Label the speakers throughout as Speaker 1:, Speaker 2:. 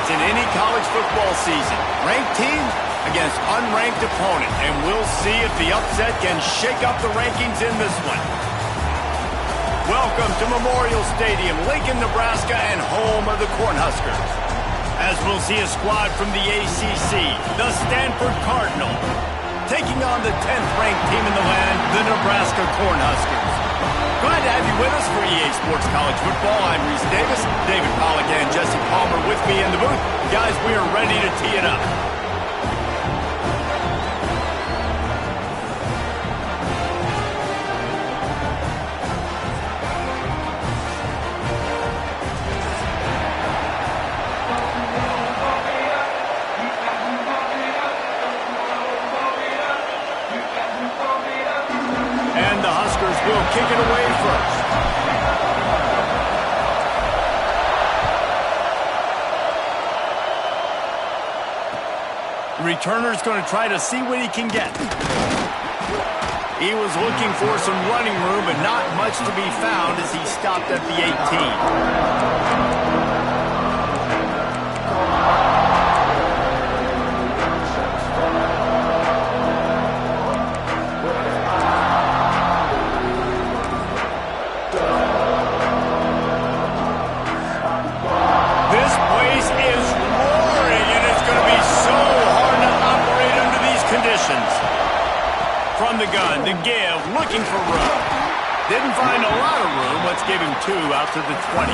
Speaker 1: upsets in any college football season. Ranked teams against unranked opponent, and we'll see if the upset can shake up the rankings in this one. Welcome to Memorial Stadium, Lincoln, Nebraska, and home of the Cornhuskers. As we'll see a squad from the ACC, the Stanford Cardinal, taking on the 10th-ranked team in the land, the Nebraska Cornhuskers. Glad to have you with us for EA Sports College Football. I'm Reese Davis, David Pollack and Jesse Palmer with me in the booth. Guys, we are ready to tee it up. And the Huskers will kick it away first. The returner's going to try to see what he can get. He was looking for some running room, but not much to be found as he stopped at the 18. From the gun to give, looking for room. Didn't find a lot of room. Let's give him 2 out to the 20.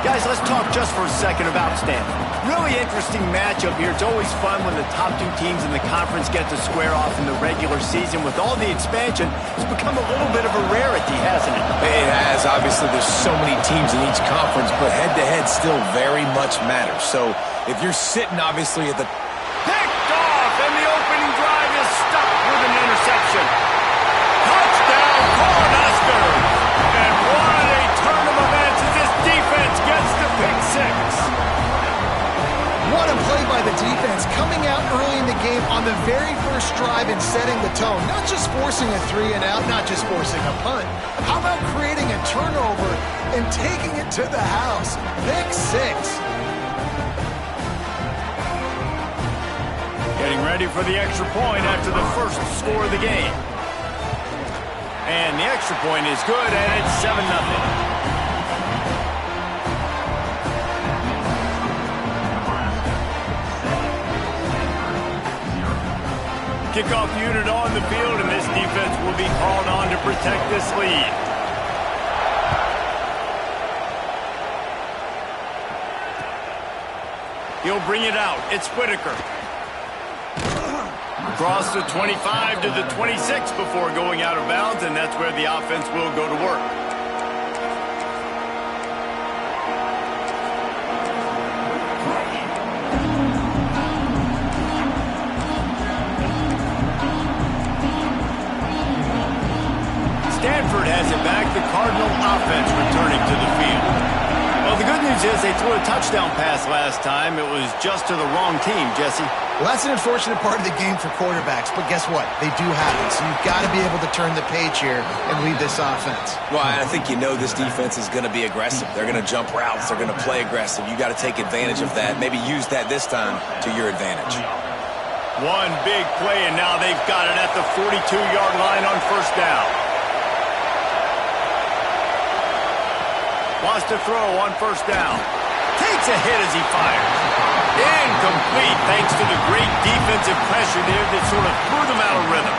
Speaker 1: Guys, let's talk just for a second about Stanford. Really interesting matchup here. It's always fun when the top 2 teams in the conference get to square off in the regular season. With all the expansion, it's become a little bit of a rarity, hasn't it?
Speaker 2: It has. Obviously, there's so many teams in each conference, but head-to-head still very much matters. So if you're sitting, obviously, at the...
Speaker 1: Picked off, and the opening drive is stopped with an interception. Touchdown, Cornhuskers! And what a turn of events as this defense gets the pick 6.
Speaker 3: What a play by the defense, coming out early in the game on the very first drive and setting the tone. Not just forcing a 3 and out, not just forcing a punt. How about creating a turnover and taking it to the house? Pick 6.
Speaker 1: Getting ready for the extra point after the first score of the game. And the extra point is good, and it's 7-0. Kickoff unit on the field, and this defense will be called on to protect this lead. He'll bring it out. It's Whitaker. Across the 25 to the 26 before going out of bounds, and that's where the offense will go to work. Stanford has it back, the Cardinal offense returning to the field. Well, the good news is they threw a touchdown pass last time. It was just to the wrong team, Jesse.
Speaker 3: Well, that's an unfortunate part of the game for quarterbacks, but guess what? They do happen, so you've got to be able to turn the page here and lead this offense.
Speaker 2: Well, I think you know this defense is going to be aggressive. They're going to jump routes. They're going to play aggressive. You got to take advantage of that. Maybe use that this time to your advantage.
Speaker 1: One big play, and now they've got it at the 42-yard line on first down. Wants to throw on first down. Takes a hit as he fires. Incomplete thanks to the great defensive pressure there that sort of threw them out of rhythm.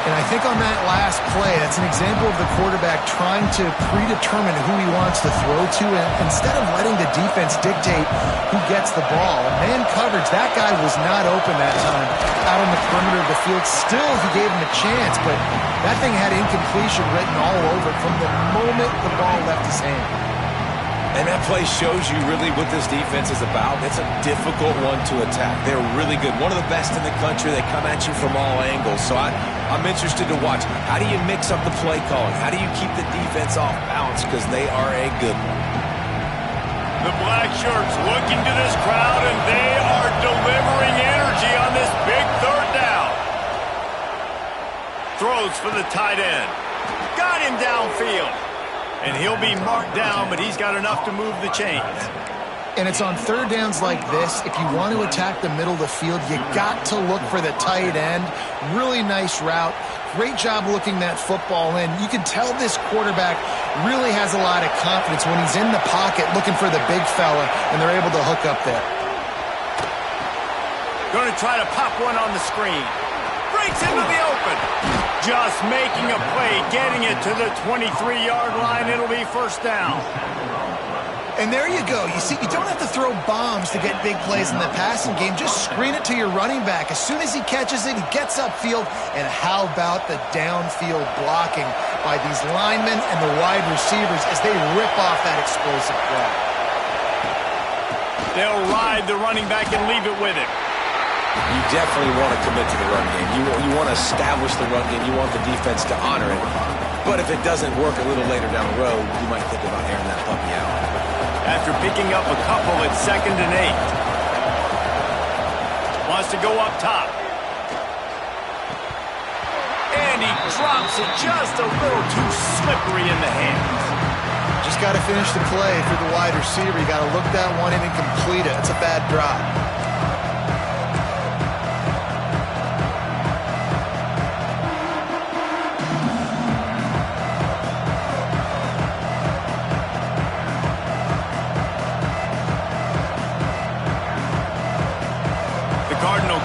Speaker 3: And I think on that last play, that's an example of the quarterback trying to predetermine who he wants to throw to, and instead of letting the defense dictate who gets the ball. Man coverage, that guy was not open that time out on the perimeter of the field. Still, he gave him a chance, but that thing had incompletion written all over it from the moment the ball left his hand.
Speaker 2: And that play shows you really what this defense is about. It's a difficult one to attack. They're really good. One of the best in the country. They come at you from all angles. So I'm interested to watch. How do you mix up the play calling? How do you keep the defense off balance? Because they are a good one.
Speaker 1: The black shirts looking to this crowd, and they are delivering energy on this big third down. Throws for the tight end. Got him downfield. And he'll be marked down, but he's got enough to move the chains.
Speaker 3: And it's on third downs like this. If you want to attack the middle of the field, you got to look for the tight end. Really nice route. Great job looking that football in. You can tell this quarterback really has a lot of confidence when he's in the pocket looking for the big fella, and they're able to hook up there.
Speaker 1: Going to try to pop one on the screen. Breaks into the open. Just making a play, getting it to the 23-yard line. It'll be first down.
Speaker 3: And there you go. You see, you don't have to throw bombs to get big plays in the passing game. Just screen it to your running back. As soon as he catches it, he gets upfield. And how about the downfield blocking by these linemen and the wide receivers as they rip off that explosive play?
Speaker 1: They'll ride the running back and leave it with him.
Speaker 2: You definitely want to commit to the run game. You want to establish the run game. You want the defense to honor it. But if it doesn't work a little later down the road, you might think about airing that puppy out.
Speaker 1: After picking up a couple at 2nd and 8. Wants to go up top. And he drops it just a little too slippery in the hands.
Speaker 3: Just got to finish the play for the wide receiver. You got to look that one in and complete it. It's a bad drop.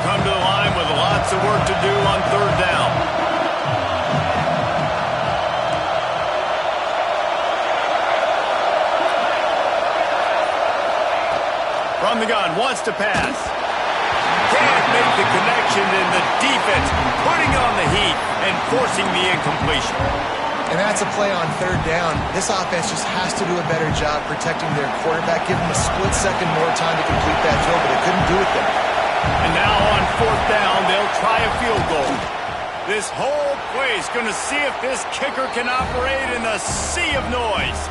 Speaker 1: Come to the line with lots of work to do on third down. From the gun, wants to pass. Can't make the connection, and the defense putting on the heat and forcing the incompletion.
Speaker 3: And that's a play on third down. This offense just has to do a better job protecting their quarterback. Give them a split second more time to complete that throw, but they couldn't do it there.
Speaker 1: And now on fourth down, they'll try a field goal. This whole play is going to see if this kicker can operate in the sea of noise.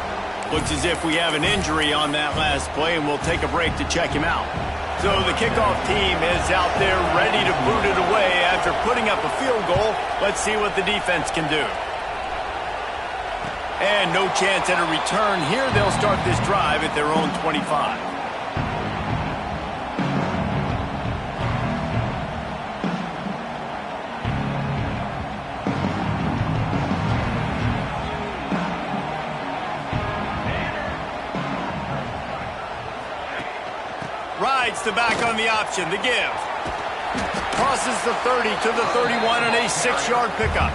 Speaker 1: Looks as if we have an injury on that last play, and we'll take a break to check him out. So the kickoff team is out there ready to boot it away after putting up a field goal. Let's see what the defense can do. And no chance at a return here. They'll start this drive at their own 25. Rides the back on the option, the give. Crosses the 30 to the 31 and a 6-yard pickup.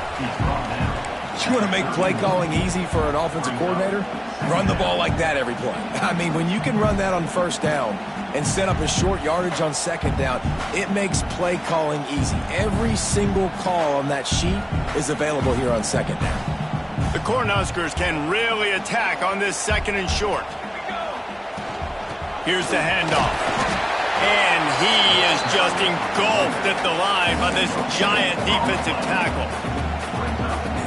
Speaker 2: You want to make play calling easy for an offensive coordinator? Run the ball like that every play. I mean, when you can run that on first down and set up a short yardage on second down, it makes play calling easy. Every single call on that sheet is available here on second down.
Speaker 1: The Cornhuskers can really attack on this 2nd and short. Here's the handoff. And he is just engulfed at the line by this giant defensive tackle.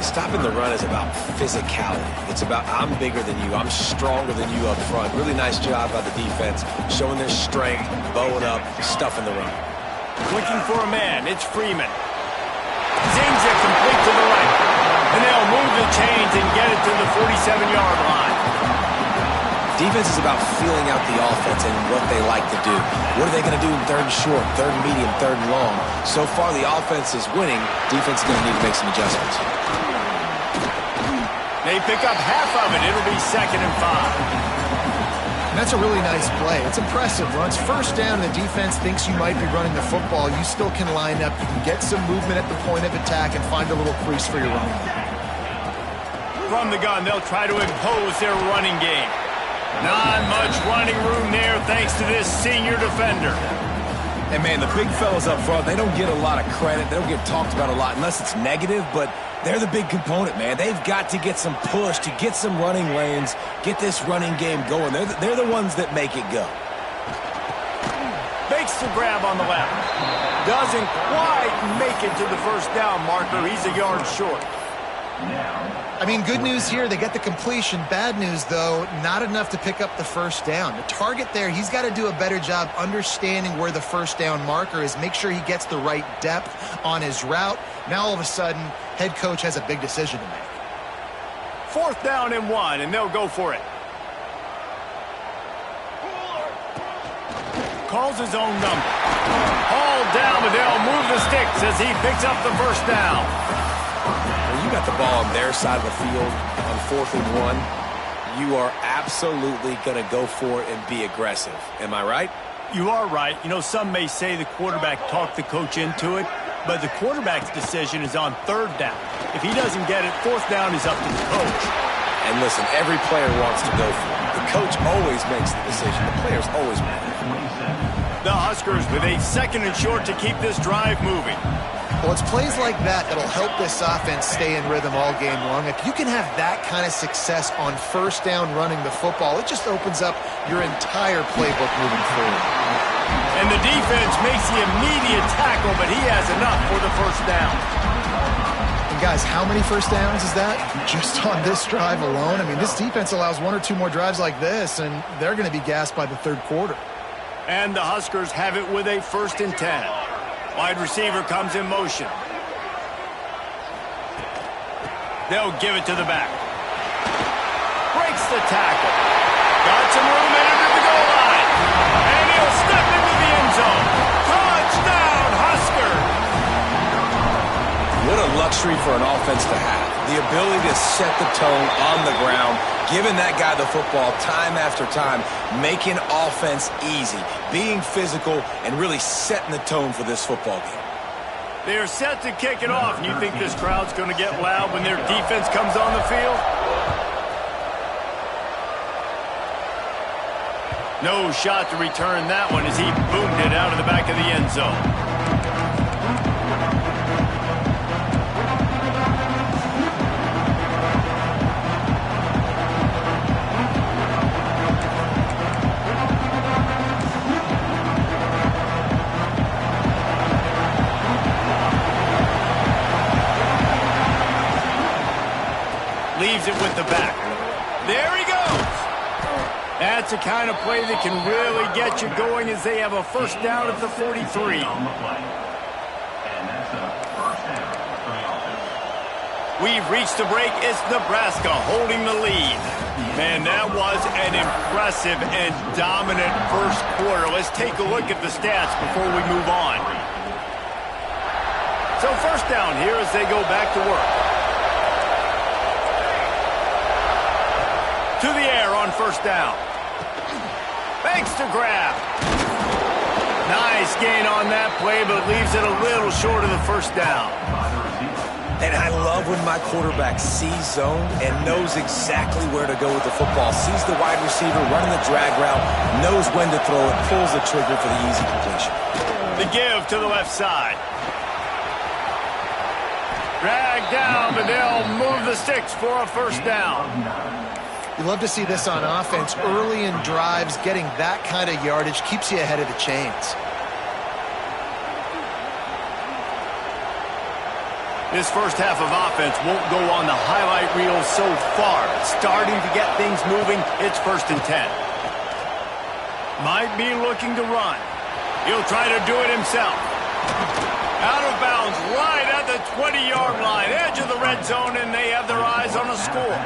Speaker 2: Stopping the run is about physicality. It's about I'm bigger than you. I'm stronger than you up front. Really nice job by the defense, showing their strength, bowing up, stuffing the run.
Speaker 1: Looking for a man. It's Freeman. Zings it complete to the right. And they'll move the chains and get it to the 47-yard line.
Speaker 2: Defense is about feeling out the offense and what they like to do. What are they going to do in third and short, third and medium, third and long? So far, the offense is winning. Defense is going to need to make some adjustments.
Speaker 1: They pick up half of it. It'll be 2nd and 5.
Speaker 3: And that's a really nice play. It's impressive. Once first down and the defense thinks you might be running the football, you still can line up. You can get some movement at the point of attack and find a little crease for your running.
Speaker 1: From the gun, they'll try to impose their running game. Not much running room there thanks to this senior defender.
Speaker 2: And, man, the big fellas up front, they don't get a lot of credit. They don't get talked about a lot unless it's negative, but they're the big component, man. They've got to get some push to get some running lanes, get this running game going. They're the ones that make it go.
Speaker 1: Makes the grab on the left. Doesn't quite make it to the first down marker. He's a yard short.
Speaker 3: I mean, good news here, they get the completion. Bad news, though, not enough to pick up the first down. The target there, he's got to do a better job understanding where the first down marker is, make sure he gets the right depth on his route. Now, all of a sudden, head coach has a big decision to make.
Speaker 1: 4th down and 1, and they'll go for it. calls his own number. Hauled down, but they'll move the sticks as he picks up the first down.
Speaker 2: When you got the ball on their side of the field on 4th and 1, you are absolutely going to go for it and be aggressive. Am I right?
Speaker 1: You are right. You know, some may say the quarterback talked the coach into it, but the quarterback's decision is on 3rd down. If he doesn't get it, 4th down is up to the coach.
Speaker 2: And listen, every player wants to go for it. The coach always makes the decision. The players always make it.
Speaker 1: The Huskers with a 2nd and short to keep this drive moving.
Speaker 3: Well, it's plays like that that'll help this offense stay in rhythm all game long. If you can have that kind of success on 1st down running the football, it just opens up your entire playbook moving forward.
Speaker 1: And the defense makes the immediate tackle, but he has enough for the 1st down.
Speaker 3: And guys, how many 1st downs is that? Just on this drive alone? I mean, this defense allows 1 or 2 more drives like this, and they're going to be gassed by the 3rd quarter.
Speaker 1: And the Huskers have it with a 1st and 10. Wide receiver comes in motion. They'll give it to the back. Breaks the tackle. Got some room into the goal line. And he'll step into the end zone. Touchdown, Huskers!
Speaker 2: What a luxury for an offense to have. The ability to set the tone on the ground, giving that guy the football time after time, making offense easy, being physical, and really setting the tone for this football game.
Speaker 1: They're set to kick it off, and you think this crowd's going to get loud when their defense comes on the field? No shot to return that one as he boomed it out of the back of the end zone. Leaves it with the back. There he goes. That's the kind of play that can really get you going as they have a 1st down at the 43. We've reached the break. It's Nebraska holding the lead. Man, that was an impressive and dominant 1st quarter. Let's take a look at the stats before we move on. So 1st down here as they go back to work. To the air on 1st down. Banks to grab. Nice gain on that play, but leaves it a little short of the 1st down.
Speaker 2: And I love when my quarterback sees zone and knows exactly where to go with the football. Sees the wide receiver running the drag route, knows when to throw it, pulls the trigger for the easy completion.
Speaker 1: The give to the left side. Drag down, but they'll move the sticks for a 1st down.
Speaker 3: You love to see this on offense. Early in drives, getting that kind of yardage keeps you ahead of the chains.
Speaker 1: This 1st half of offense won't go on the highlight reel so far. Starting to get things moving, it's 1st and 10. Might be looking to run. He'll try to do it himself. Out of bounds, right at the 20-yard line, edge of the red zone, and they have their eyes on a score.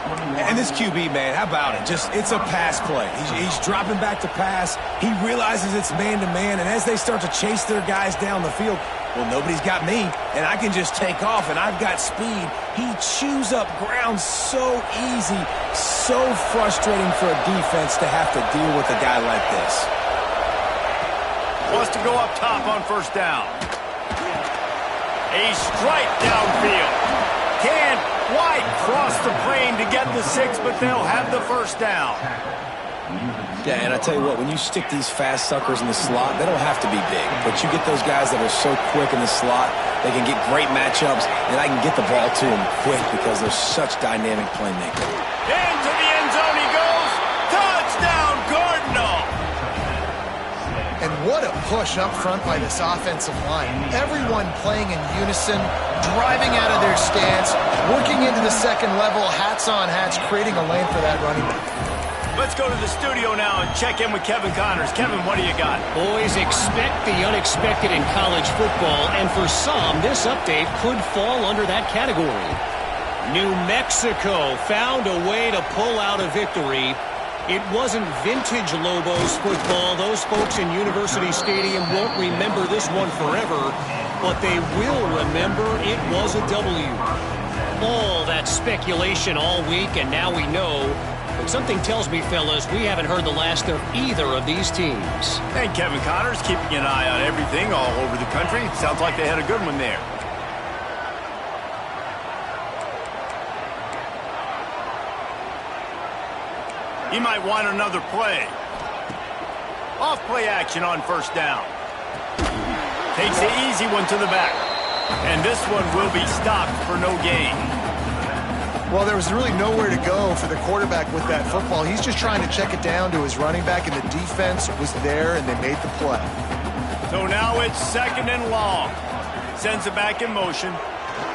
Speaker 2: And this QB, man, how about it? It's a pass play. He's dropping back to pass. He realizes it's man-to-man, and as they start to chase their guys down the field, well, nobody's got me, and I can just take off, and I've got speed. He chews up ground so easy, so frustrating for a defense to have to deal with a guy like this.
Speaker 1: Wants to go up top on 1st down. A strike downfield. Can't quite cross the plane to get the 6, but they'll have the 1st down.
Speaker 2: Yeah, and I tell you what, when you stick these fast suckers in the slot, they don't have to be big. But you get those guys that are so quick in the slot, they can get great matchups, and I can get the ball to them quick because they're such dynamic playmakers.
Speaker 1: Into the end zone he goes. Touchdown, Cardinal.
Speaker 3: And what a push up front by this offensive line. Everyone playing in unison, driving out of their stance, working into the 2nd level, hats on hats, creating a lane for that running back.
Speaker 1: Let's go to the studio now and check in with Kevin Connors. Kevin, what do you got?
Speaker 4: Boys, expect the unexpected in college football, and for some, this update could fall under that category. New Mexico found a way to pull out a victory It wasn't vintage Lobos football. Those folks in University Stadium won't remember this one forever, but they will remember it was a W. All that speculation all week, and now we know. But something tells me, fellas, we haven't heard the last of either of these teams.
Speaker 1: And Kevin Connors keeping an eye on everything all over the country. Sounds like they had a good one there. He might want another play. Off play action on first down. Takes the easy one to the back. And this one will be stopped for no gain.
Speaker 3: Well, there was really nowhere to go for the quarterback with that football. He's just trying to check it down to his running back, and the defense was there, and they made the play.
Speaker 1: So now it's 2nd and long. Sends it back in motion.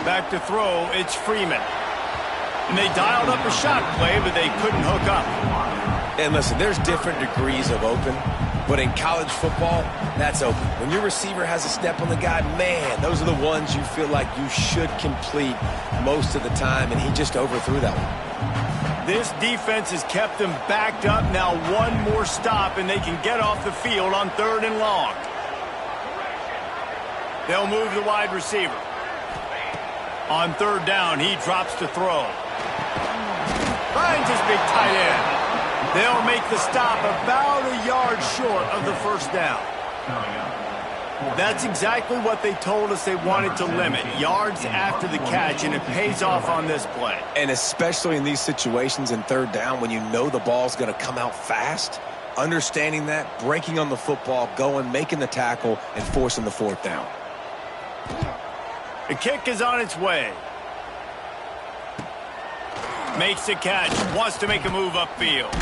Speaker 1: Back to throw, it's Freeman. And they dialed up a shot play, but they couldn't hook up.
Speaker 2: And listen, there's different degrees of open, but in college football, that's open. When your receiver has a step on the guy, man, those are the ones you feel like you should complete most of the time, and he just overthrew that one.
Speaker 1: This defense has kept them backed up. Now one more stop, and they can get off the field on 3rd and long. They'll move the wide receiver. On 3rd down, he drops to throw. Finds his big tight end. They'll make the stop about a yard short of the first down. That's exactly what they told us they wanted to limit. Yards after the catch, and it pays off on this play.
Speaker 2: And especially in these situations in 3rd down when you know the ball's going to come out fast, understanding that, breaking on the football, going, making the tackle, and forcing the 4th down.
Speaker 1: The kick is on its way. Makes the catch. Wants to make a move upfield.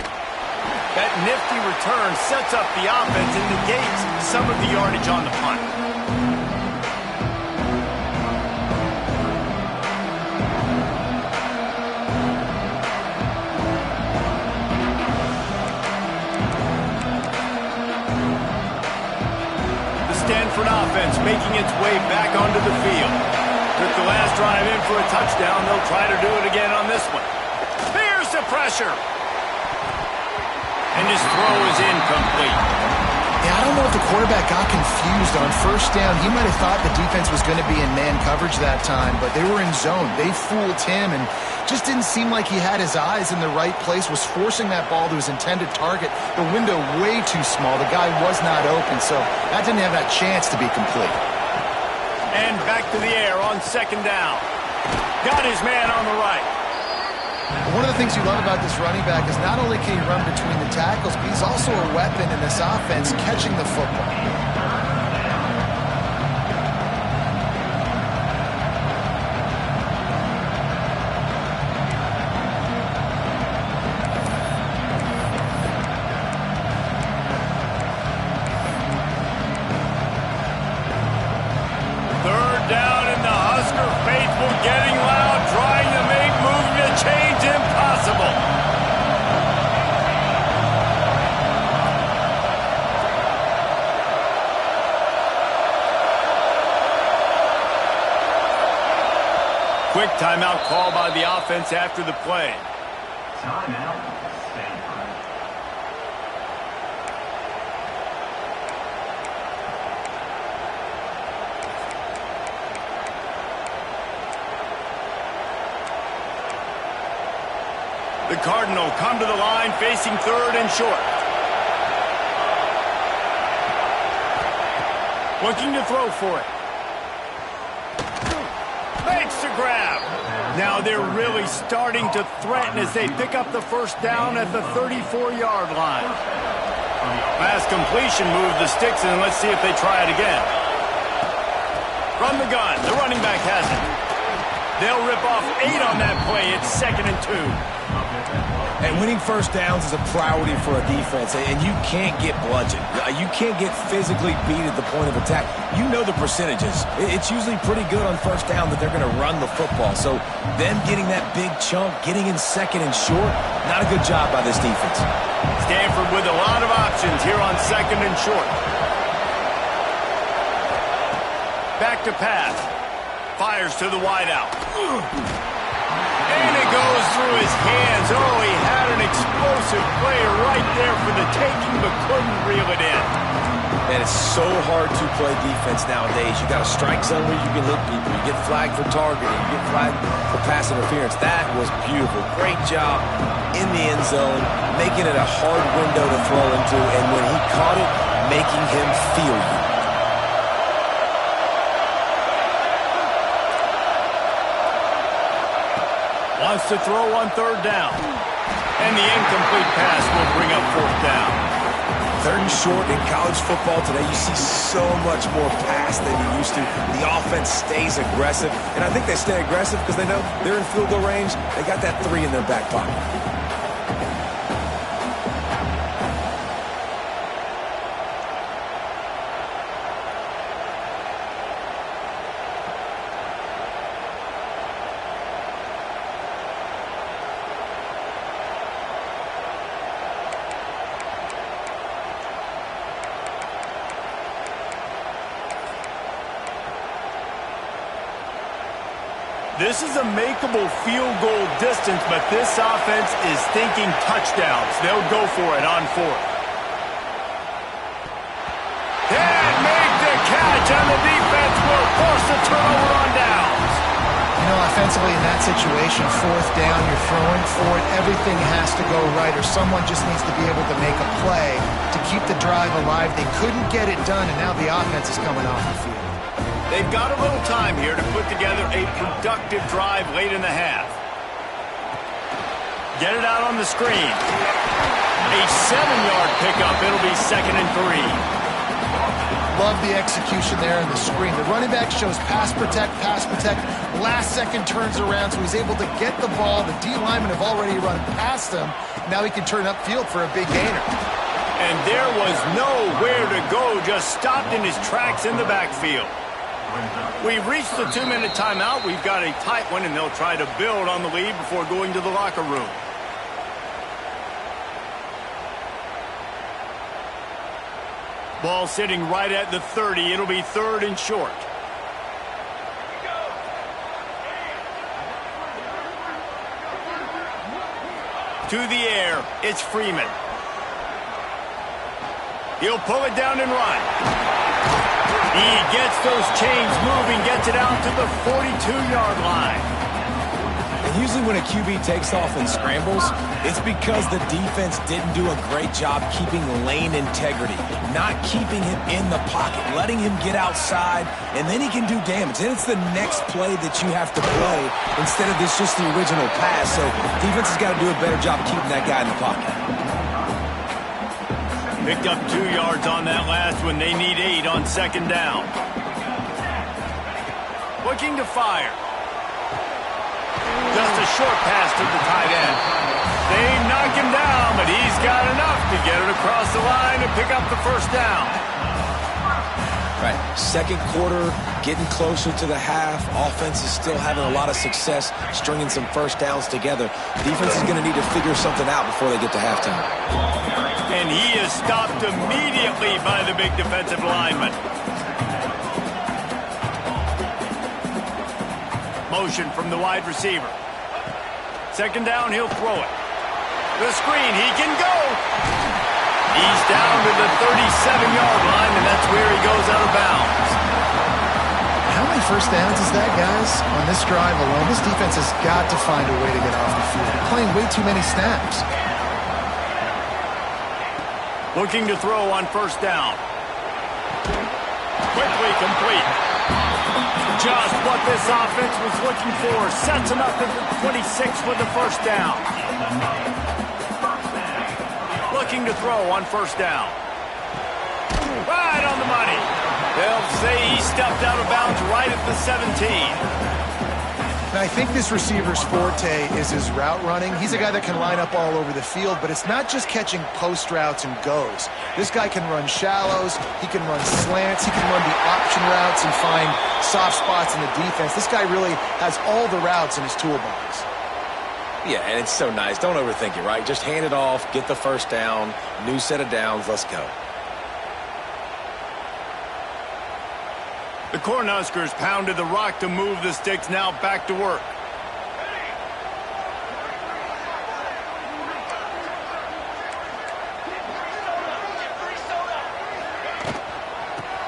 Speaker 1: That nifty return sets up the offense and negates some of the yardage on the punt. The Stanford offense making its way back onto the field. Took the last drive in for a touchdown. They'll try to do it again on this one. There's the pressure. And his throw is incomplete.
Speaker 3: Yeah, I don't know if the quarterback got confused on first down. He might have thought the defense was going to be in man coverage that time, but they were in zone. They fooled him and just didn't seem like he had his eyes in the right place, was forcing that ball to his intended target. The window way too small. The guy was not open, so that didn't have that chance to be complete.
Speaker 1: And back to the air on 2nd down. Got his man on the right.
Speaker 3: One of the things you love about this running back is not only can he run between the tackles, but he's also a weapon in this offense, catching the football.
Speaker 1: Quick timeout call by the offense after the play.
Speaker 5: Timeout, Stanford.
Speaker 1: The Cardinal come to the line facing 3rd and short. Looking to throw for it. Makes the grab. Now they're really starting to threaten as they pick up the first down at the 34-yard line. Pass completion, move the sticks, and let's see if they try it again. From the gun, the running back has it. They'll rip off 8 on that play. It's 2nd and 2.
Speaker 2: And winning first downs is a priority for a defense, and you can't get bludgeoned. You can't get physically beat at the point of attack. You know the percentages. It's usually pretty good on first down that they're going to run the football. So them getting that big chunk, getting in 2nd and short, not a good job by this defense.
Speaker 1: Stanford with a lot of options here on 2nd and short. Back to pass. Fires to the wideout. And it goes through his hands. Oh, he had an explosive play right there for the taking, but couldn't reel it in.
Speaker 2: And it's so hard to play defense nowadays. You got a strike zone where you can hit people. You get flagged for targeting. You get flagged for pass interference. That was beautiful. Great job in the end zone, making it a hard window to throw into. And when he caught it, making him feel you.
Speaker 1: Wants to throw on third down. And the incomplete pass will bring up fourth down.
Speaker 2: Third and short in college football today, you see so much more pass than you used to. The offense stays aggressive, and I think they stay aggressive because they know they're in field goal range. They got that 3 in their back pocket.
Speaker 1: This is a makeable field goal distance, but this offense is thinking touchdowns. They'll go for it on fourth. And make the catch, and the defense will force a turnover on downs.
Speaker 3: You know, offensively in that situation, fourth down, you're throwing for it. Everything has to go right, or someone just needs to be able to make a play to keep the drive alive. They couldn't get it done, and now the offense is coming off the field.
Speaker 1: They've got a little time here to put together a productive drive late in the half. Get it out on the screen. A 7-yard pickup. It'll be 2nd and 3.
Speaker 3: Love the execution there in the screen. The running back shows pass protect. Last second turns around, so he's able to get the ball. The D linemen have already run past him. Now he can turn upfield for a big gainer.
Speaker 1: And there was nowhere to go. Just stopped in his tracks in the backfield. We've reached the 2-minute timeout. We've got a tight one, and they'll try to build on the lead before going to the locker room. Ball sitting right at the 30. It'll be 3rd and short. To the air, it's Freeman. He'll pull it down and run. He gets those chains moving, gets it out to the 42-yard line.
Speaker 2: And usually when a QB takes off and scrambles, it's because the defense didn't do a great job keeping lane integrity, not keeping him in the pocket, letting him get outside, and then he can do damage. Then it's the next play that you have to play instead of this just the original pass. So defense has got to do a better job keeping that guy in the pocket.
Speaker 1: Picked up 2 yards on that last one. They need 8 on 2nd down. Looking to fire. Just a short pass to the tight end. They knock him down, but he's got enough to get it across the line and pick up the 1st down.
Speaker 2: Right, 2nd quarter, getting closer to the half. Offense is still having a lot of success stringing some 1st downs together. Defense is going to need to figure something out before they get to halftime.
Speaker 1: And he is stopped immediately by the big defensive lineman. Motion from the wide receiver. 2nd down, he'll throw it. The screen, he can go. He's down to the 37-yard line, and that's where he goes out of bounds.
Speaker 3: How many 1st downs is that, guys? On this drive alone, this defense has got to find a way to get off the field. They're playing way too many snaps.
Speaker 1: Looking to throw on 1st down. Quickly complete. Just what this offense was looking for. Sets him up at the 26 for the 1st down. Looking to throw on 1st down. Right on the money. They'll say he stepped out of bounds right at the 17.
Speaker 3: Now, I think this receiver's forte is his route running. He's a guy that can line up all over the field, but it's not just catching post routes and goes. This guy can run shallows, he can run slants, he can run the option routes and find soft spots in the defense. This guy really has all the routes in his toolbox.
Speaker 2: Yeah, and it's so nice. Don't overthink it, right? Just hand it off, get the 1st down, new set of downs, let's go.
Speaker 1: The Cornhuskers pounded the rock to move the sticks, now back to work.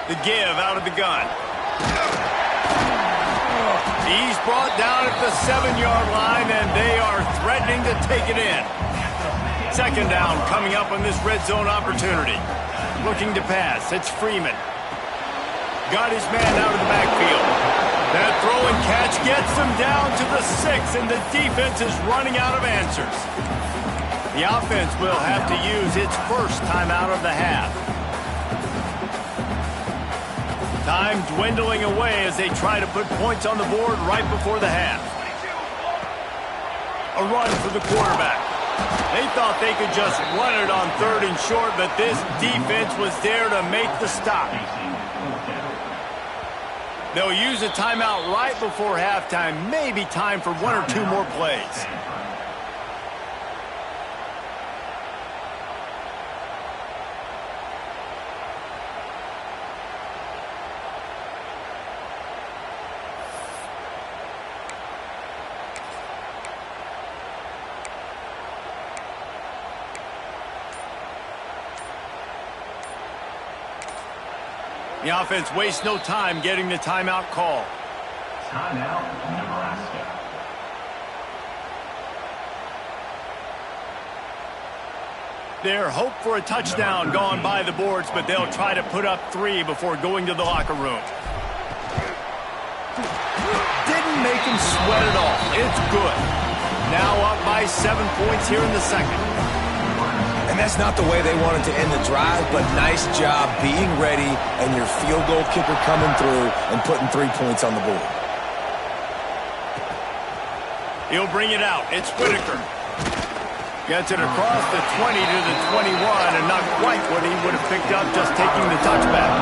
Speaker 1: The give out of the gun. He's brought down at the 7-yard line, and they are threatening to take it in. Second down coming up on this red zone opportunity. Looking to pass. It's Freeman. Got his man out of the backfield. That throw and catch gets him down to the 6, and the defense is running out of answers. The offense will have to use its first timeout of the half. Time dwindling away as they try to put points on the board right before the half. A run for the quarterback. They thought they could just run it on 3rd and short, but this defense was there to make the stop. They'll use a timeout right before halftime. Maybe time for 1 or 2 more plays. The offense wastes no time getting the timeout call.
Speaker 5: Timeout, Nebraska.
Speaker 1: Their hope for a touchdown gone by the boards, but they'll try to put up 3 before going to the locker room. Didn't make him sweat at all. It's good. Now up by 7 points here in the second.
Speaker 2: And that's not the way they wanted to end the drive, but nice job being ready and your field goal kicker coming through and putting 3 points on the board.
Speaker 1: He'll bring it out. It's Whitaker. Gets it across the 20 to the 21, and not quite what he would have picked up just taking the touchback.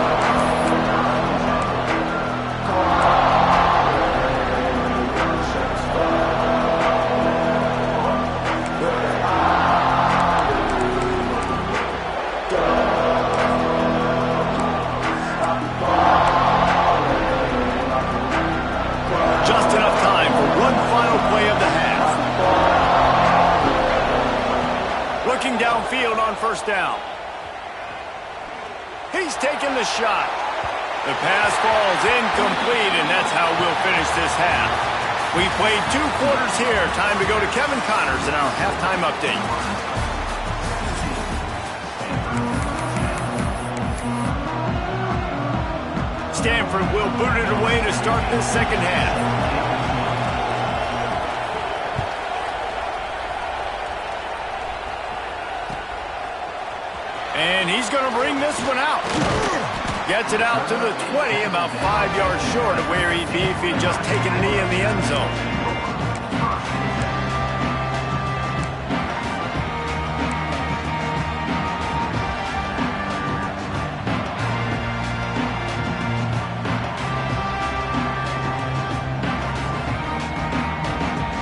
Speaker 1: Downfield on first down. He's taking the shot. The pass falls incomplete, and that's how we'll finish this half. We played 2 quarters here. Time to go to Kevin Connors in our halftime update. Stanford will boot it away to start this second half. And he's going to bring this one out. Gets it out to the 20, about 5 yards short of where he'd be if he'd just taken a knee in the end zone.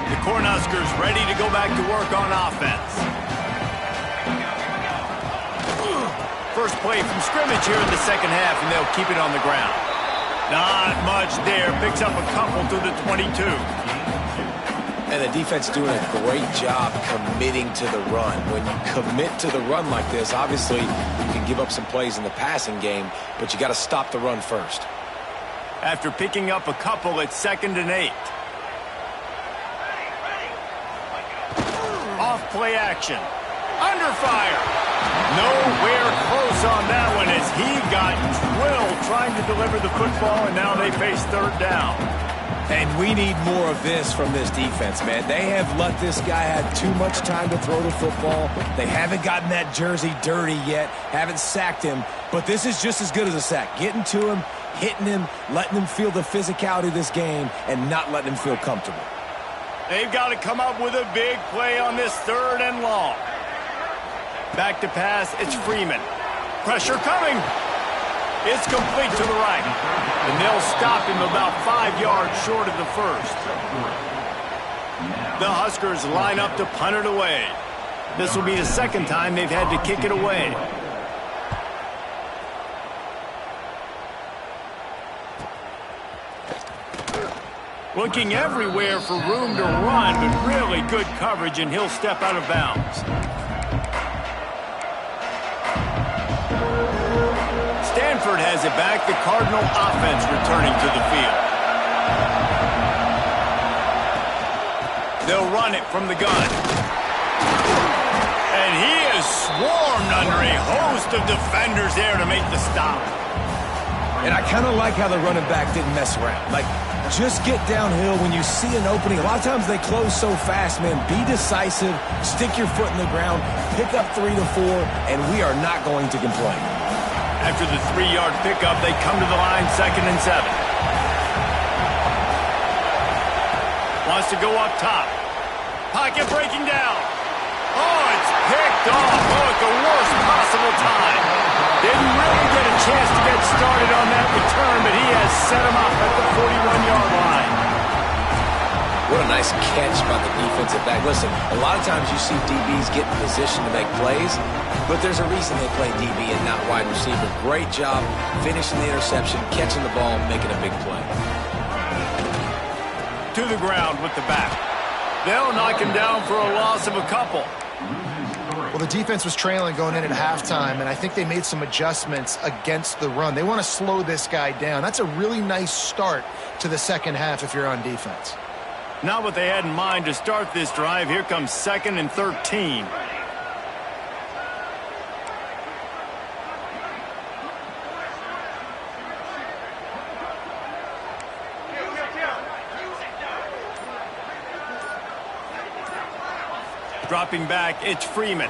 Speaker 1: The Cornhuskers ready to go back to work on offense. First play from scrimmage here in the second half, and they'll keep it on the ground. Not much there. Picks up a couple to the 22.
Speaker 2: And the defense doing a great job committing to the run. When you commit to the run like this, obviously you can give up some plays in the passing game, but you got to stop the run first.
Speaker 1: After picking up a couple, it's 2nd and 8. Off play action. Under fire. Nowhere close on that one as he got drilled trying to deliver the football, and now they face 3rd down.
Speaker 2: And we need more of this from this defense, man. They have let this guy have too much time to throw the football. They haven't gotten that jersey dirty yet, haven't sacked him, but this is just as good as a sack. Getting to him, hitting him, letting him feel the physicality of this game, and not letting him feel comfortable.
Speaker 1: They've got to come up with a big play on this 3rd and long. Back to pass, it's Freeman. Pressure coming. It's complete to the right. And they'll stop him about 5 yards short of the first. The Huskers line up to punt it away. This will be the 2nd time they've had to kick it away. Looking everywhere for room to run, but really good coverage, and he'll step out of bounds. Stanford has it back. The Cardinal offense returning to the field. They'll run it from the gun. And he is swarmed under a host of defenders there to make the stop.
Speaker 2: And I kind of like how the running back didn't mess around. Like, just get downhill when you see an opening. A lot of times they close so fast, man. Be decisive, stick your foot in the ground, pick up 3 to 4, and we are not going to complain.
Speaker 1: After the 3-yard pickup, they come to the line 2nd and 7. Wants to go up top. Pocket breaking down. Oh, it's picked off. Oh, at the worst possible time. Didn't really get a chance to get started on that return, but he has set him up at the 41-yard line.
Speaker 2: What a nice catch by the defensive back. Listen, a lot of times you see DBs get in position to make plays, but there's a reason they play DB and not wide receiver. Great job finishing the interception, catching the ball, making a big play.
Speaker 1: To the ground with the back. They'll knock him down for a loss of a couple.
Speaker 3: Well, the defense was trailing going in at halftime, and I think they made some adjustments against the run. They want to slow this guy down. That's a really nice start to the second half if you're on defense.
Speaker 1: Not what they had in mind to start this drive. Here comes 2nd and 13. Dropping back, it's Freeman.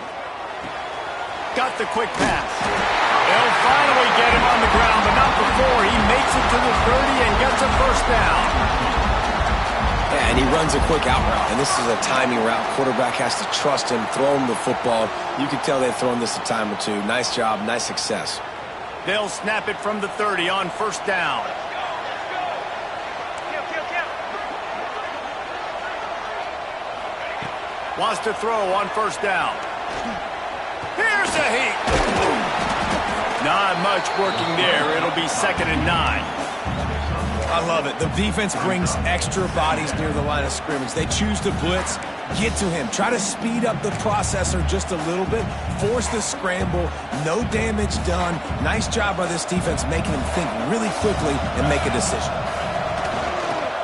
Speaker 1: Got the quick pass. They'll finally get him on the ground, but not before. He makes it to the 30 and gets a first down.
Speaker 2: Yeah, and he runs a quick out route, and this is a timing route. Quarterback has to trust him, throw him the football. You can tell they've thrown this a time or two. Nice job, nice success.
Speaker 1: They'll snap it from the 30 on first down. Wants to throw on first down. Here's a heat. Not much working there. It'll be 2nd and 9.
Speaker 2: I love it. The defense brings extra bodies near the line of scrimmage. They choose to blitz, get to him, try to speed up the processor just a little bit, force the scramble, no damage done. Nice job by this defense making him think really quickly and make a decision.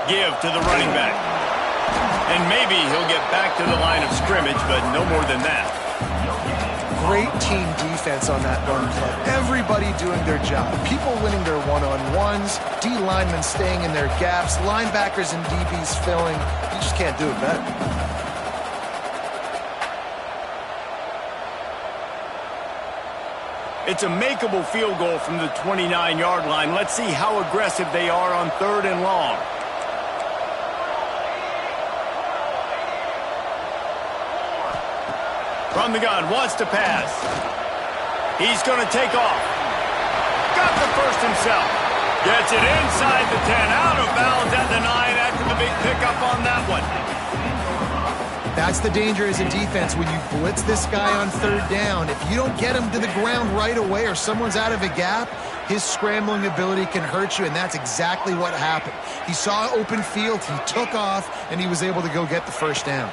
Speaker 1: Give to the running back. And maybe he'll get back to the line of scrimmage, but no more than that.
Speaker 3: Great team defense on that run play. Everybody doing their job. People winning their one-on-ones, D linemen staying in their gaps, linebackers and DBs filling. You just can't do it better.
Speaker 1: It's a makeable field goal from the 29-yard line. Let's see how aggressive they are on 3rd and long. From the gun, wants to pass. He's going to take off. Got the first himself. Gets it inside the 10, out of bounds at the 9 after the big pickup on that one.
Speaker 3: That's the danger as a defense when you blitz this guy on 3rd down. If you don't get him to the ground right away or someone's out of a gap, his scrambling ability can hurt you, and that's exactly what happened. He saw open field, he took off, and he was able to go get the first down.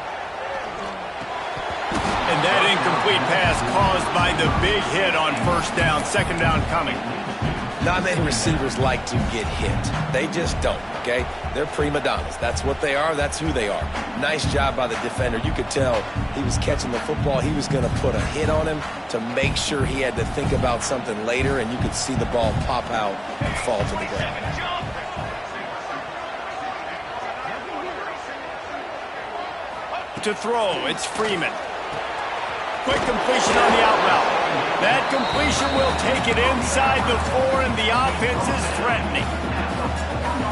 Speaker 1: And that incomplete pass caused by the big hit on first down. 2nd down coming.
Speaker 2: Not many receivers like to get hit. They just don't, okay? They're prima donnas. That's what they are. That's who they are. Nice job by the defender. You could tell he was catching the football. He was going to put a hit on him to make sure he had to think about something later, and you could see the ball pop out and fall to the ground.
Speaker 1: To throw, it's Freeman. Quick completion on the out route. That completion will take it inside the 4, and the offense is threatening.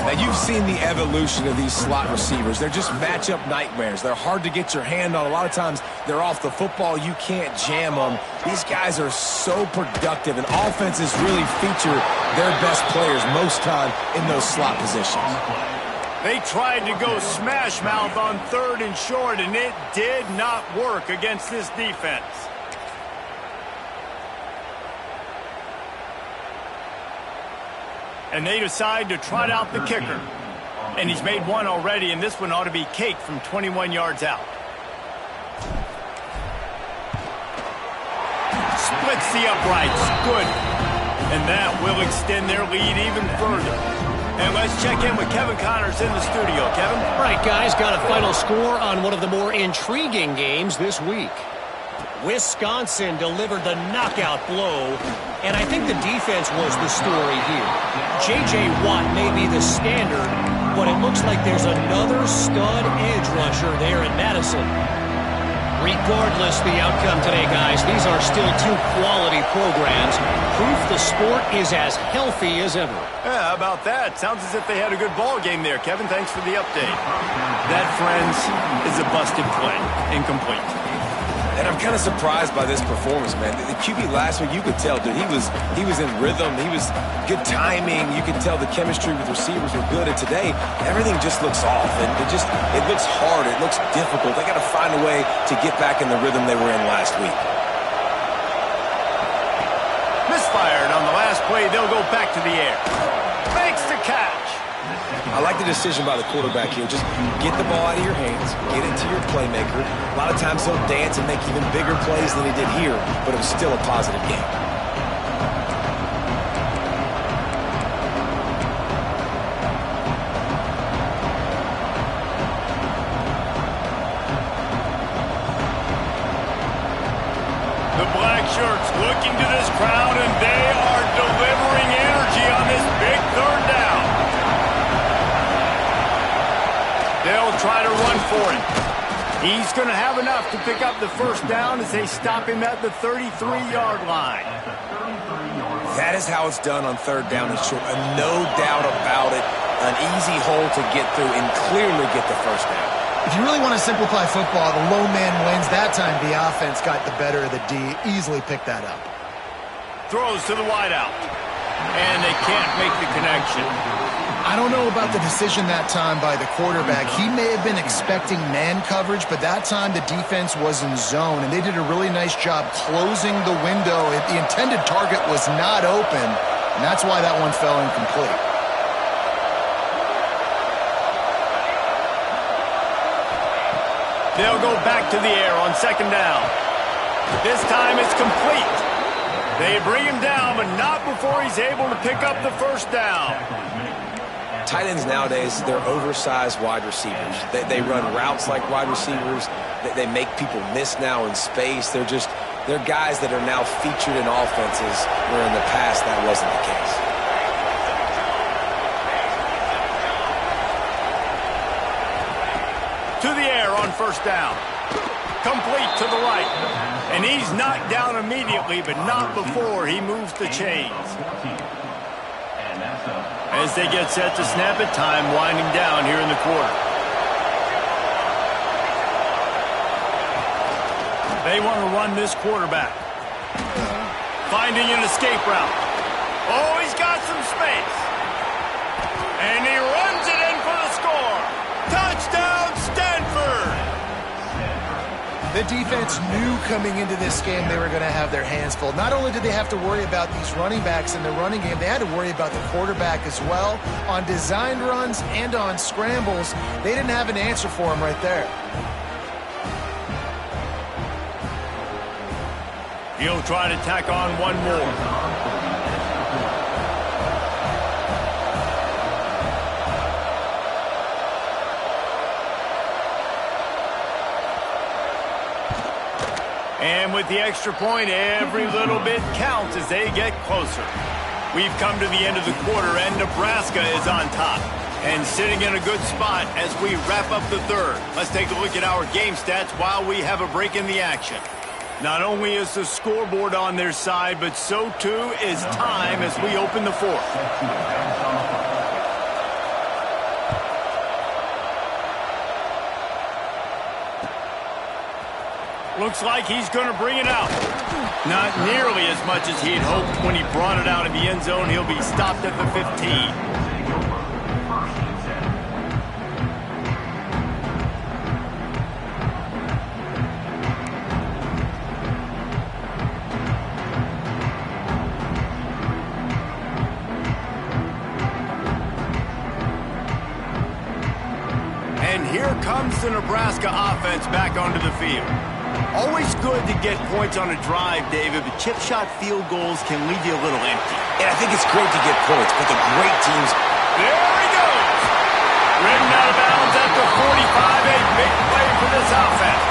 Speaker 2: Now, you've seen the evolution of these slot receivers. They're just matchup nightmares. They're hard to get your hand on. A lot of times, they're off the football. You can't jam them. These guys are so productive, and offenses really feature their best players most time in those slot positions.
Speaker 1: They tried to go smash mouth on 3rd and short, and it did not work against this defense. And they decide to trot out the kicker. And he's made one already, and this one ought to be cake from 21 yards out. Splits the uprights. Good. And that will extend their lead even further. And let's check in with Kevin Connors in the studio. Kevin?
Speaker 4: All right, guys, got a final score on one of the more intriguing games this week. Wisconsin delivered the knockout blow, and I think the defense was the story here. J.J. Watt may be the standard, but it looks like there's another stud edge rusher there in Madison. Regardless the outcome today, guys, these are still two quality programs. Proof the sport is as healthy as ever.
Speaker 1: Yeah, how about that? Sounds as if they had a good ball game there. Kevin, thanks for the update. That, friends, is a busted play. Incomplete.
Speaker 2: And I'm kind of surprised by this performance, man. The QB last week, you could tell, dude, he was in rhythm. He was good timing. You could tell the chemistry with receivers were good. And today, everything just looks off. And it looks hard. It looks difficult. They got to find a way to get back in the rhythm they were in last week.
Speaker 1: Misfired on the last play. They'll go back to the air. Makes the catch.
Speaker 2: I like the decision by the quarterback here. Just get the ball out of your hands, get it to your playmaker. A lot of times he'll dance and make even bigger plays than he did here, but it was still a positive game.
Speaker 1: The black shirts looking to this crowd, and they are delivering energy on this big third down. They'll try to run for it. He's going to have enough to pick up the first down as they stop him at the 33-yard line.
Speaker 2: That is how it's done on third down and short. No doubt about it. An easy hole to get through and clearly get the first down.
Speaker 3: If you really want to simplify football, the low man wins. That time the offense got the better of the D. Easily picked that up.
Speaker 1: Throws to the wideout. And they can't make the connection.
Speaker 3: I don't know about the decision that time by the quarterback. He may have been expecting man coverage, but that time the defense was in zone, and they did a really nice job closing the window. The intended target was not open, and that's why that one fell incomplete.
Speaker 1: They'll go back to the air on second down. This time it's complete. They bring him down, but not before he's able to pick up the first down.
Speaker 2: Tight ends nowadays, they're oversized wide receivers. They run routes like wide receivers. They make people miss now in space. They're guys that are now featured in offenses where in the past that wasn't the case.
Speaker 1: To the air on first down. Complete to the right. And he's knocked down immediately, but not before he moves the chains. As they get set to snap it, time winding down here in the quarter. They want to run this quarterback. Finding an escape route. Oh, he's got some space. And he runs it in for the score. Touchdown, Stanford!
Speaker 3: The defense knew coming into this game they were going to have their hands full. Not only did they have to worry about these running backs in the running game, they had to worry about the quarterback as well. On designed runs and on scrambles, they didn't have an answer for him right there.
Speaker 1: He'll try to tack on one more. And with the extra point, every little bit counts as they get closer. We've come to the end of the quarter, and Nebraska is on top. And sitting in a good spot as we wrap up the third. Let's take a look at our game stats while we have a break in the action. Not only is the scoreboard on their side, but so too is time as we open the fourth. Looks like he's going to bring it out. Not nearly as much as he had hoped when he brought it out in the end zone. He'll be stopped at the 15. And here comes the Nebraska offense back onto the field. Always good to get points on a drive, David, but chip shot field goals can leave you a little empty.
Speaker 2: And I think it's great to get points, but the great teams...
Speaker 1: There he goes! Ridden out of bounds at the 45, a big play for this offense.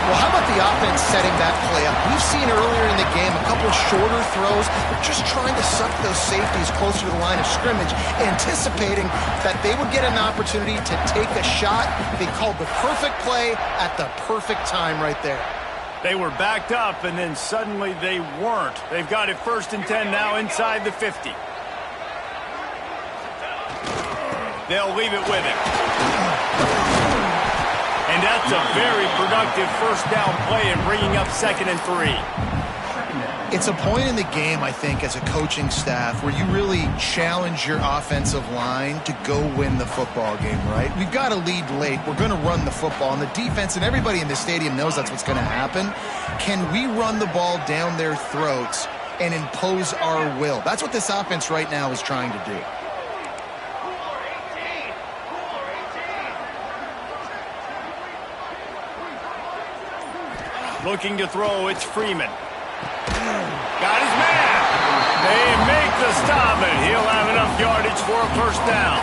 Speaker 3: Well, how about the offense setting that play up? We've seen earlier in the game a couple shorter throws. They're just trying to suck those safeties closer to the line of scrimmage, anticipating that they would get an opportunity to take a shot. They called the perfect play at the perfect time right there.
Speaker 1: They were backed up, and then suddenly they weren't. They've got it 1st and 10 now inside the 50. They'll leave it with him. And that's a very productive first down play and bringing up 2nd and 3.
Speaker 3: It's a point in the game, I think, as a coaching staff where you really challenge your offensive line to go win the football game, right? We've got to lead late. We're going to run the football. And the defense and everybody in the stadium knows that's what's going to happen. Can we run the ball down their throats and impose our will? That's what this offense right now is trying to do.
Speaker 1: Looking to throw, it's Freeman. Got his man. They make the stop, and he'll have enough yardage for a first down.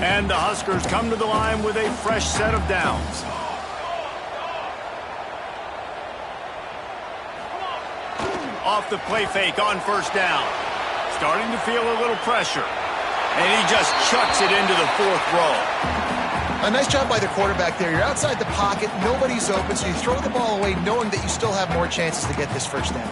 Speaker 1: And the Huskers come to the line with a fresh set of downs. Off the play fake on first down. Starting to feel a little pressure. And he just chucks it into the 4th row.
Speaker 3: A nice job by the quarterback there. You're outside the pocket. Nobody's open, so you throw the ball away knowing that you still have more chances to get this first down.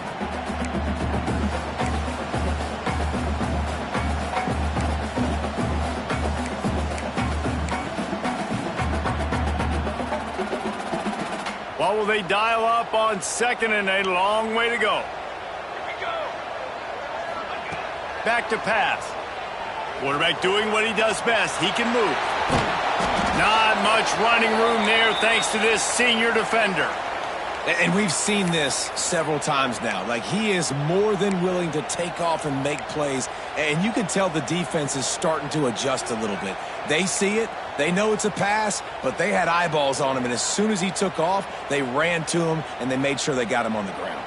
Speaker 1: What will they dial up on 2nd and a long way to go? Back to pass. Quarterback doing what he does best. He can move. Not much running room there thanks to this senior defender.
Speaker 2: And we've seen this several times now. Like, he is more than willing to take off and make plays. And you can tell the defense is starting to adjust a little bit. They see it. They know it's a pass, but they had eyeballs on him. And as soon as he took off, they ran to him, and they made sure they got him on the ground.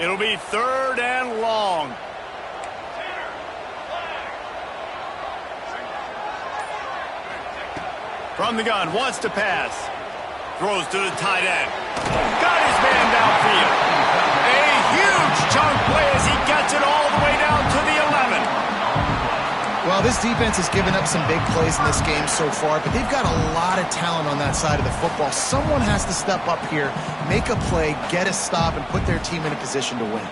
Speaker 1: It'll be 3rd and long. From the gun, wants to pass. Throws to the tight end. Got his man downfield. A huge chunk play as he gets it all the way down to the 11.
Speaker 3: Well, this defense has given up some big plays in this game so far, but they've got a lot of talent on that side of the football. Someone has to step up here, make a play, get a stop, and put their team in a position to win.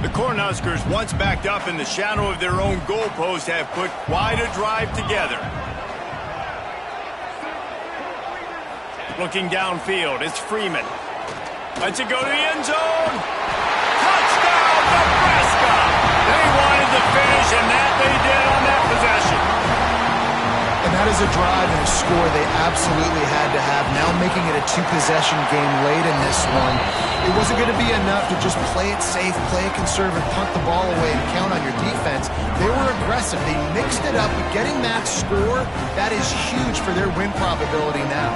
Speaker 1: The Cornhuskers, once backed up in the shadow of their own goalpost, have put quite a drive together. Looking downfield, it's Freeman. Lets it go to the end zone. Touchdown, Nebraska! They wanted to finish, and that they did on that possession.
Speaker 3: And that is a drive and a score they absolutely had to have. Now making it a 2-possession game late in this one. It wasn't going to be enough to just play it safe, play it conservative, punt the ball away, and count on your defense. They were aggressive. They mixed it up. But getting that score, that is huge for their win probability now.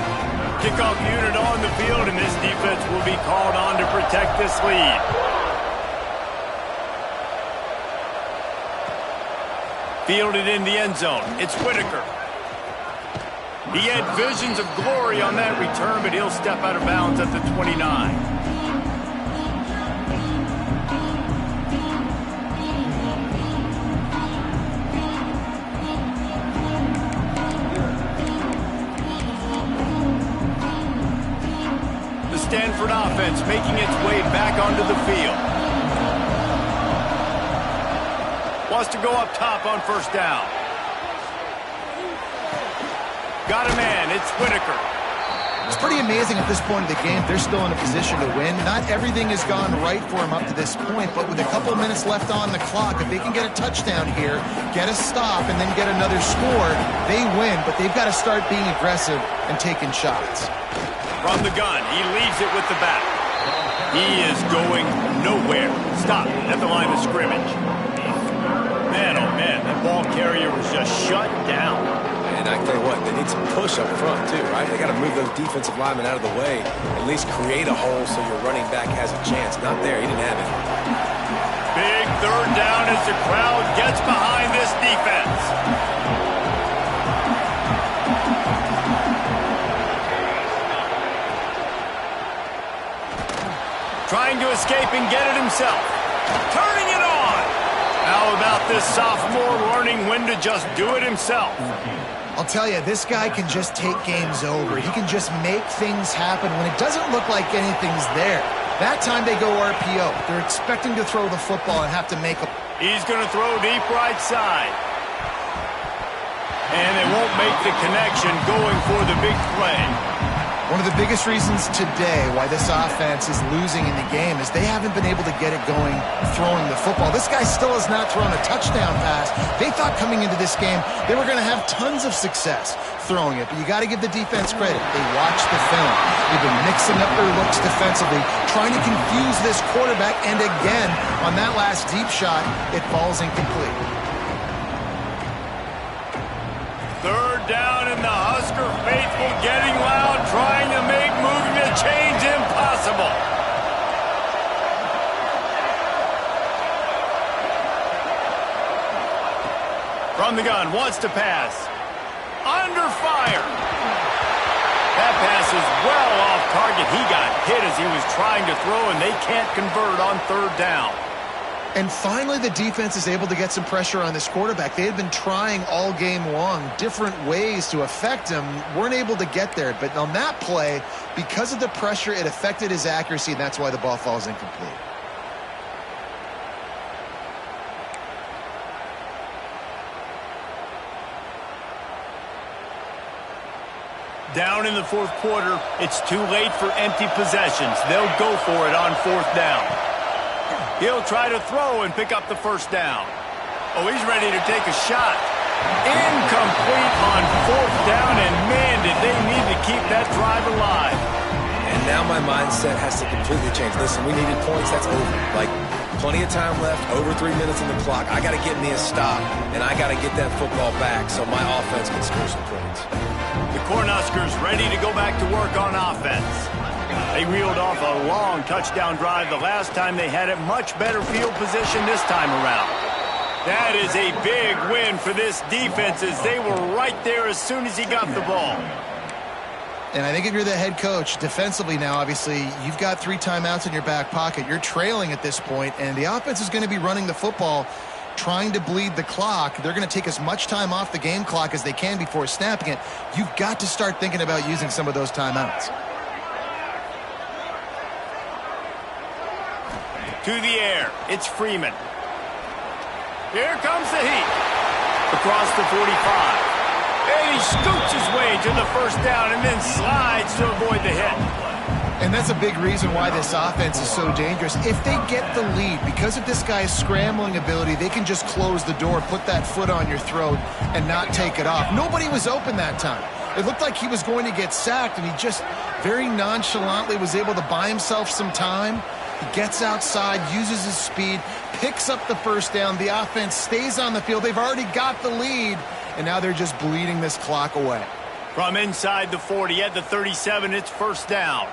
Speaker 1: Kickoff unit on the field, and this defense will be called on to protect this lead. Fielded in the end zone. It's Whitaker. He had visions of glory on that return, but he'll step out of bounds at the 29. The Stanford offense making its way back onto the field. Wants to go up top on first down. Got a man. It's Whitaker.
Speaker 3: It's pretty amazing at this point of the game. They're still in a position to win. Not everything has gone right for them up to this point, but with a couple of minutes left on the clock, if they can get a touchdown here, get a stop, and then get another score, they win. But they've got to start being aggressive and taking shots.
Speaker 1: From the gun, he leaves it with the back. He is going nowhere. Stop at the line of scrimmage. Man, oh man, that ball carrier was just shut down.
Speaker 2: And I tell you what, they need some push up front too, right? They got to move those defensive linemen out of the way, at least create a hole so your running back has a chance. Not there, he didn't have it.
Speaker 1: Big third down as the crowd gets behind this defense. Trying to escape and get it himself. Turning it on. How about this sophomore learning when to just do it himself?
Speaker 3: I'll tell you, this guy can just take games over. He can just make things happen when it doesn't look like anything's there. That time they go RPO. They're expecting to throw the football and have to make a...
Speaker 1: He's going to throw deep right side. And they won't make the connection going for the big play.
Speaker 3: One of the biggest reasons today why this offense is losing in the game is they haven't been able to get it going throwing the football. This guy still has not thrown a touchdown pass. They thought coming into this game they were going to have tons of success throwing it, but you got to give the defense credit. They watched the film. They've been mixing up their looks defensively, trying to confuse this quarterback, and again, on that last deep shot, it falls incomplete.
Speaker 1: Third down, and the Husker faithful getting loud, trying to make moving the chains impossible. From the gun, wants to pass. Under fire. That pass is well off target. He got hit as he was trying to throw, and they can't convert on third down.
Speaker 3: And finally, the defense is able to get some pressure on this quarterback. They had been trying all game long different ways to affect him, weren't able to get there. But on that play, because of the pressure, it affected his accuracy, and that's why the ball falls incomplete.
Speaker 1: Down in the fourth quarter, it's too late for empty possessions. They'll go for it on fourth down. He'll try to throw and pick up the first down. Oh, he's ready to take a shot. Incomplete on fourth down, and man, did they need to keep that drive alive.
Speaker 2: And now my mindset has to completely change. Listen, we needed points. That's over. Like, plenty of time left, over 3 minutes on the clock. I got to get me a stop, and I got to get that football back so my offense can score some points.
Speaker 1: The Cornhuskers ready to go back to work on offense. They reeled off a long touchdown drive the last time they had it. Much better field position this time around. That is a big win for this defense as they were right there as soon as he got the ball.
Speaker 3: And I think if you're the head coach, defensively now, obviously, you've got 3 timeouts in your back pocket. You're trailing at this point, and the offense is going to be running the football, trying to bleed the clock. They're going to take as much time off the game clock as they can before snapping it. You've got to start thinking about using some of those timeouts.
Speaker 1: To the air, it's Freeman. Here comes the heat. Across the 45. And he scoots his way to the first down and then slides to avoid the hit.
Speaker 3: And that's a big reason why this offense is so dangerous. If they get the lead, because of this guy's scrambling ability, they can just close the door, put that foot on your throat, and not take it off. Nobody was open that time. It looked like he was going to get sacked, and he just very nonchalantly was able to buy himself some time. He gets outside, uses his speed, picks up the first down. The offense stays on the field. They've already got the lead, and now they're just bleeding this clock away.
Speaker 1: From inside the 40 at the 37, it's first down.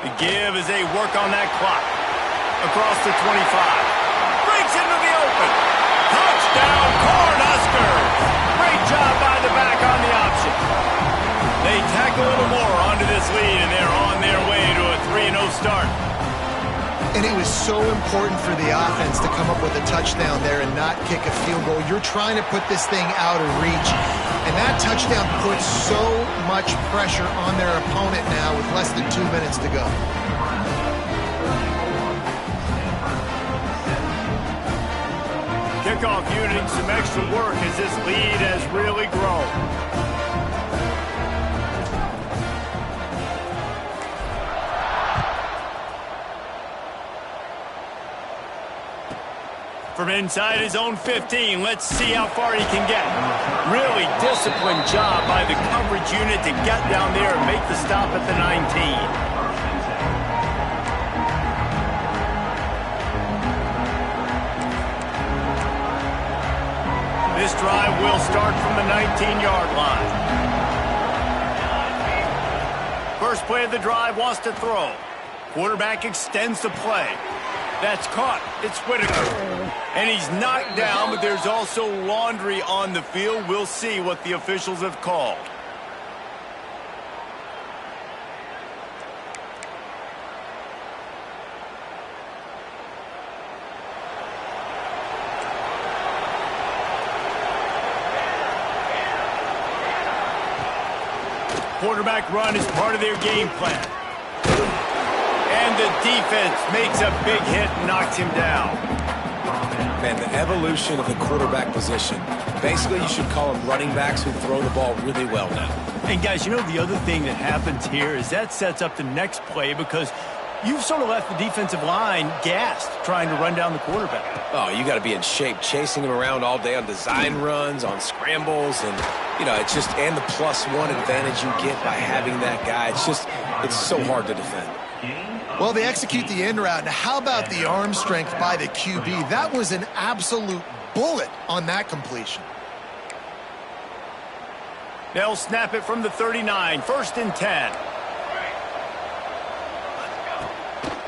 Speaker 1: The give as they work on that clock. Across the 25. Breaks into the open. Touchdown, Cornhuskers! Great job by the back on the option. They tack a little more onto this lead, and they're on their way to a 3-0 start.
Speaker 3: And it was so important for the offense to come up with a touchdown there and not kick a field goal. You're trying to put this thing out of reach. And that touchdown puts so much pressure on their opponent now with less than 2 minutes to go.
Speaker 1: Kickoff unit some extra work as this lead has really grown. From inside his own 15, let's see how far he can get. Really disciplined job by the coverage unit to get down there and make the stop at the 19. This drive will start from the 19-yard line. First play of the drive wants to throw. Quarterback extends the play. That's caught. It's Whitaker. And he's knocked down, but there's also laundry on the field. We'll see what the officials have called. Quarterback run is part of their game plan. And the defense makes a big hit and knocks him down.
Speaker 2: Man, the evolution of the quarterback position. Basically, you should call them running backs who throw the ball really well now.
Speaker 1: And guys, you know the other thing that happens here is that sets up the next play because you've sort of left the defensive line gassed trying to run down the quarterback.
Speaker 2: Oh, you got to be in shape, chasing him around all day on design runs, on scrambles, and, you know, it's just, and the +1 advantage you get by having that guy. It's so hard to defend.
Speaker 3: Well, they execute the end route. Now, how about the arm strength by the QB? That was an absolute bullet on that completion.
Speaker 1: They'll snap it from the 39, 1st and 10.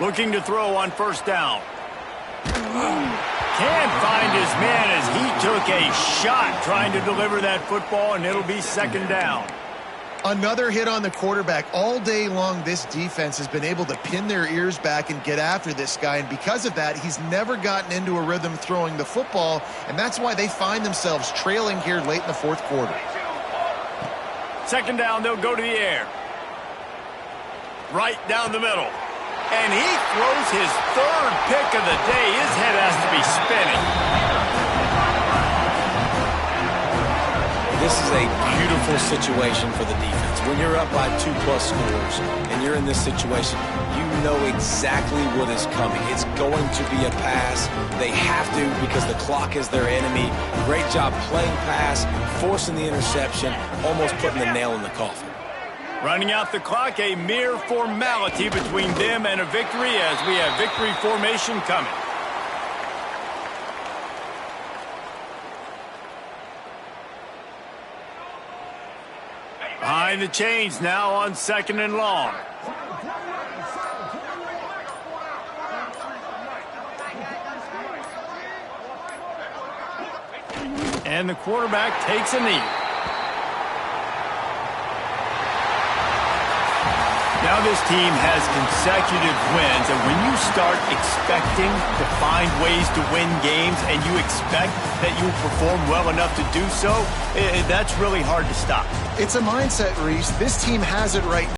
Speaker 1: Looking to throw on 1st down. Can't find his man as he took a shot trying to deliver that football, and it'll be 2nd down.
Speaker 3: Another hit on the quarterback. All day long, this defense has been able to pin their ears back and get after this guy, and because of that, he's never gotten into a rhythm throwing the football, and that's why they find themselves trailing here late in the 4th quarter.
Speaker 1: 2nd down, they'll go to the air. Right down the middle. And he throws his 3rd pick of the day. His head has to be spinning.
Speaker 2: This is a beautiful situation for the defense. When you're up by 2+ scores and you're in this situation, you know exactly what is coming. It's going to be a pass. They have to because the clock is their enemy. Great job playing pass, forcing the interception, almost putting the nail in the coffin.
Speaker 1: Running out the clock, a mere formality between them and a victory as we have victory formation coming. Behind the chains now on 2nd and long. And the quarterback takes a knee. Now this team has consecutive wins, and when you start expecting to find ways to win games and you expect that you'll perform well enough to do so, that's really hard to stop.
Speaker 3: It's a mindset, Reese. This team has it right now.